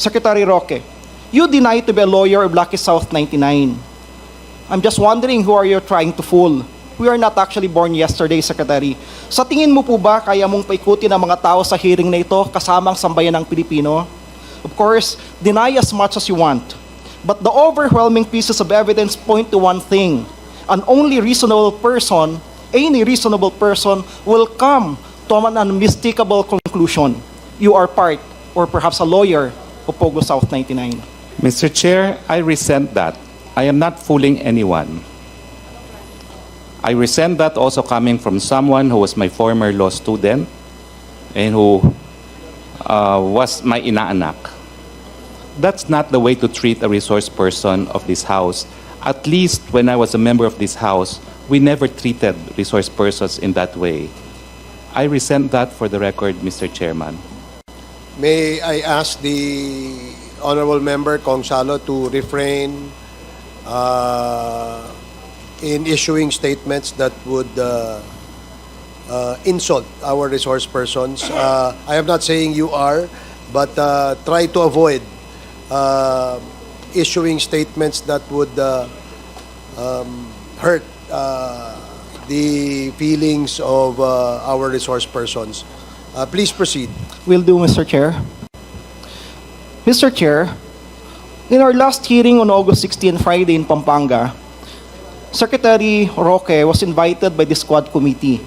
Secretary Roque, you deny to be a lawyer of Lucky South 99. I'm just wondering who are you trying to fool? We are not actually born yesterday, Secretary. Sa tingin mo po ba kaya mong paikutin ang mga tao sa hearing na ito kasamang sambayan ng Pilipino? Of course, deny as much as you want. But the overwhelming pieces of evidence point to one thing. An only reasonable person, any reasonable person, will come to an unmistakable conclusion. You are part, or perhaps a lawyer, of Pogo South 99. Mr. Chair, I resent that. I am not fooling anyone. I resent that also coming from someone who was my former law student and who was my inaanak. That's not the way to treat a resource person of this House. At least when I was a member of this House, we never treated resource persons in that way. I resent that for the record, Mr. Chairman. May I ask the Honorable Member Kong Salo to refrain in issuing statements that would insult our resource persons. I am not saying you are, but try to avoid issuing statements that would hurt the feelings of our resource persons. Please proceed. Will do, Mr. Chair. Mr. Chair, in our last hearing on August 16, Friday in Pampanga, Secretary Roque was invited by the Squad Committee.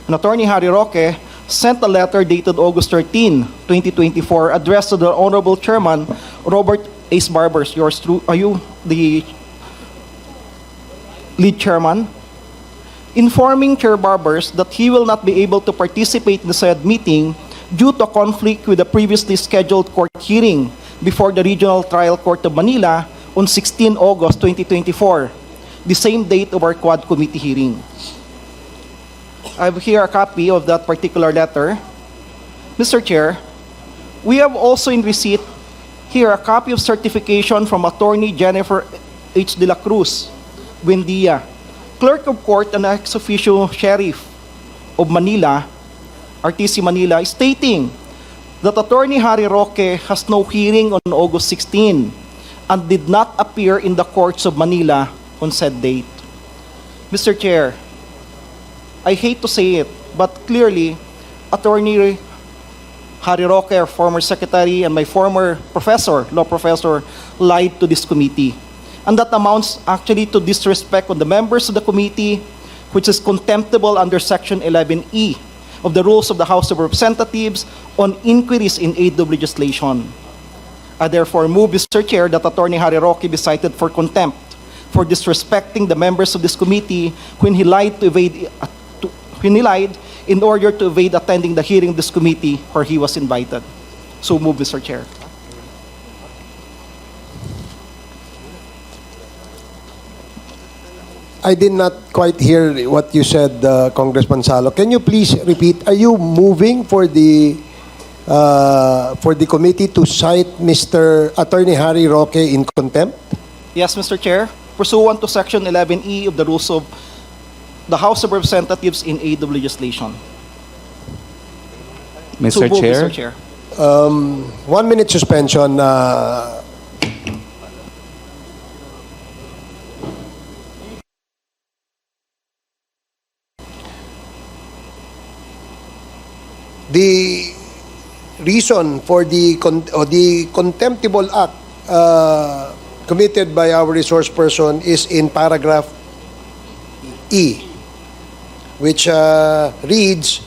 And Attorney Harry Roque sent a letter dated August 13, 2024, addressed to the Honorable Chairman, Robert Ace Barbers. Yours true. Are you the lead chairman? Informing Chair Barbers that he will not be able to participate in the said meeting due to a conflict with the previously scheduled court hearing before the Regional Trial Court of Manila on 16 August 2024, the same date of our Quad Committee hearing. I have here a copy of that particular letter. Mr. Chair, we have also in receipt here a copy of certification from Attorney Jennifer H. De La Cruz, Buendia, Clerk of Court and ex-officio Sheriff of Manila, RTC Manila, stating that Attorney Harry Roque has no hearing on August 16 and did not appear in the courts of Manila on said date. Mr. Chair, I hate to say it, but clearly, Attorney Harry Roque, our former secretary, and my former professor, law professor, lied to this committee. And that amounts actually to disrespect on the members of the committee, which is contemptible under Section 11E of the Rules of the House of Representatives on inquiries in aid of legislation. I therefore move, Mr. Chair, that Attorney Harry Roque be cited for contempt for disrespecting the members of this committee when he lied in order to evade attending the hearing of this committee where he was invited. So move, Mr. Chair. I did not quite hear what you said, Congressman Salo. Can you please repeat? Are you moving for the committee to cite Mr. Attorney Harry Roque in contempt? Yes, Mr. Chair. Pursuant to Section 11E of the Rules of the House of Representatives in aid of legislation. Mr. So Chair? Mr. Chair. 1 minute suspension. The reason for the contemptible act committed by our resource person is in paragraph E, which reads,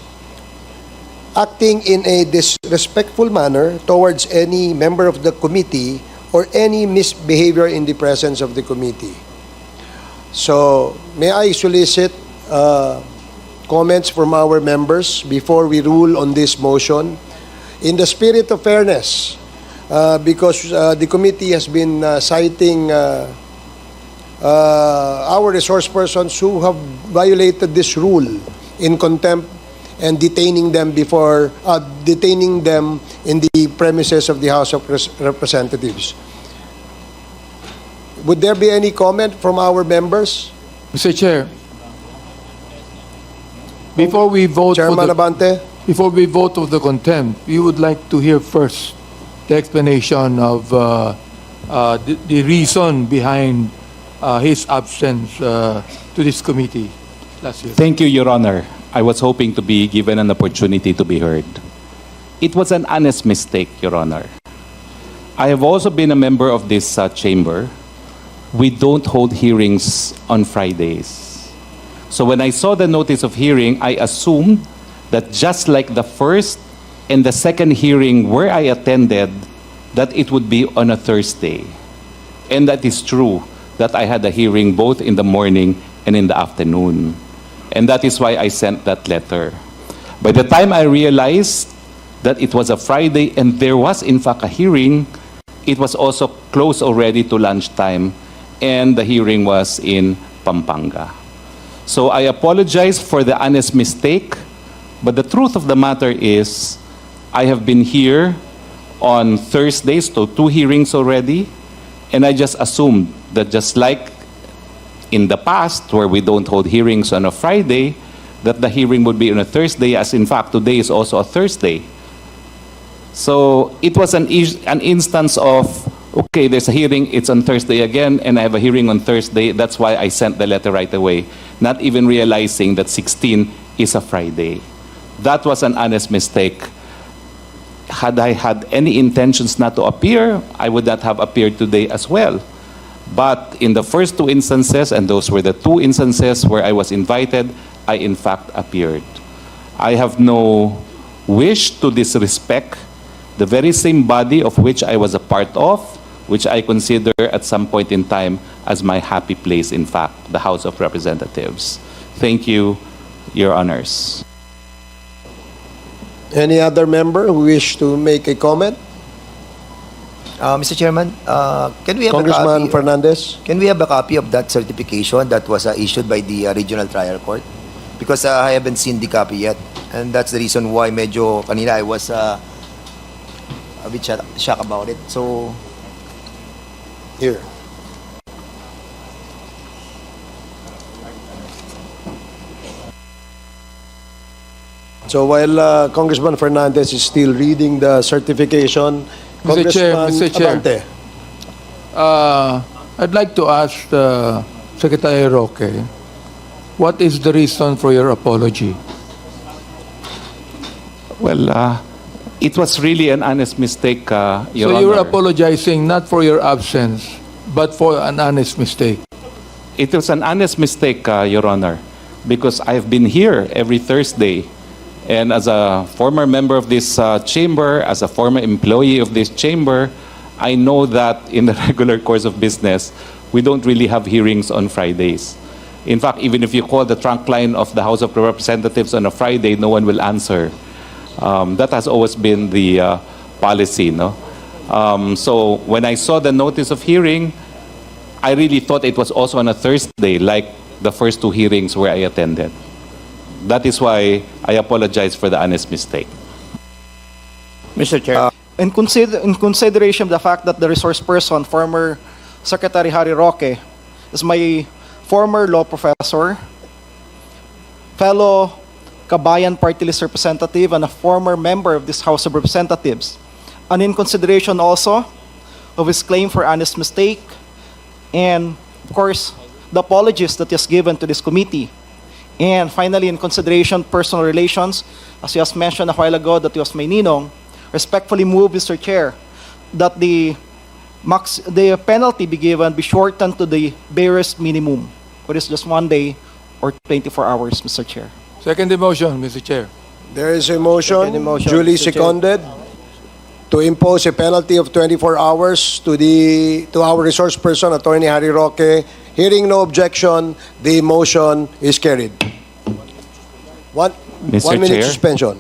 acting in a disrespectful manner towards any member of the committee or any misbehavior in the presence of the committee. So, may I solicit comments from our members before we rule on this motion? In the spirit of fairness, because the committee has been citing our resource persons who have violated this rule in contempt and detaining them in the premises of the House of Representatives. Would there be any comment from our members? Mr. Chair, before we vote Chairman Abante? before we vote of the contempt, we would like to hear first the explanation of the reason behind his absence to this committee last year. Thank you, Your Honor. I was hoping to be given an opportunity to be heard. It was an honest mistake, Your Honor. I have also been a member of this chamber. We don't hold hearings on Fridays. So when I saw the notice of hearing, I assumed that just like the first and the second hearing where I attended, that it would be on a Thursday. And that is true, that I had a hearing both in the morning and in the afternoon. And that is why I sent that letter. By the time I realized that it was a Friday and there was in fact a hearing, it was also close already to lunchtime, and the hearing was in Pampanga. So I apologize for the honest mistake, but the truth of the matter is I have been here on Thursdays, so 2 hearings already, and I just assumed that just like in the past where we don't hold hearings on a Friday, that the hearing would be on a Thursday, as in fact today is also a Thursday. So it was an instance of, okay, there's a hearing, it's on Thursday again, and I have a hearing on Thursday. That's why I sent the letter right away, not even realizing that 16 is a Friday. That was an honest mistake. Had I had any intentions not to appear, I would not have appeared today as well. But in the first 2 instances, and those were the 2 instances where I was invited, I in fact appeared. I have no wish to disrespect the very same body of which I was a part of, which I consider at some point in time as my happy place, in fact, the House of Representatives. Thank you, Your Honors. Any other member who wish to make a comment? Mr. Chairman, can we have Congressman a copy? Fernandez? Can we have a copy of that certification that was issued by the Regional Trial Court? Because I haven't seen the copy yet, and that's the reason why medyo kanina I was a bit shocked about it. So Here. So while Congressman Fernandez is still reading the certification, Congressman Mr. Chair. Abante. I'd like to ask Secretary Roque, what is the reason for your apology? Well, it was really an honest mistake, Your So Honor. you're apologizing not for your absence, but for an honest mistake. It was an honest mistake, Your Honor, because I've been here every Thursday. And as a former member of this chamber, as a former employee of this chamber, I know that in the regular course of business, we don't really have hearings on Fridays. In fact, even if you call the trunk line of the House of Representatives on a Friday, no one will answer. That has always been the policy, no? So when I saw the notice of hearing, I really thought it was also on a Thursday, like the first 2 hearings where I attended. That is why I apologize for the honest mistake. Mr. Chair. In consideration of the fact that the resource person, former Secretary Harry Roque, is my former law professor, fellow Kabayan Party List representative, and a former member of this House of Representatives, and in consideration also of his claim for honest mistake, and of course, the apologies that he has given to this committee, and finally, in consideration personal relations, as you has mentioned a while ago that he was my ninong, respectfully move, Mr. Chair, that the penalty be given be shortened to the barest minimum, which is just 1 day or 24 hours, Mr. Chair. Second motion, Mr. Chair. There is a motion, Second motion, duly Mr. Chair. seconded, to impose a penalty of 24 hours to our resource person, Attorney Harry Roque. Hearing no objection, the motion is carried. One Mr. minute Chair? suspension.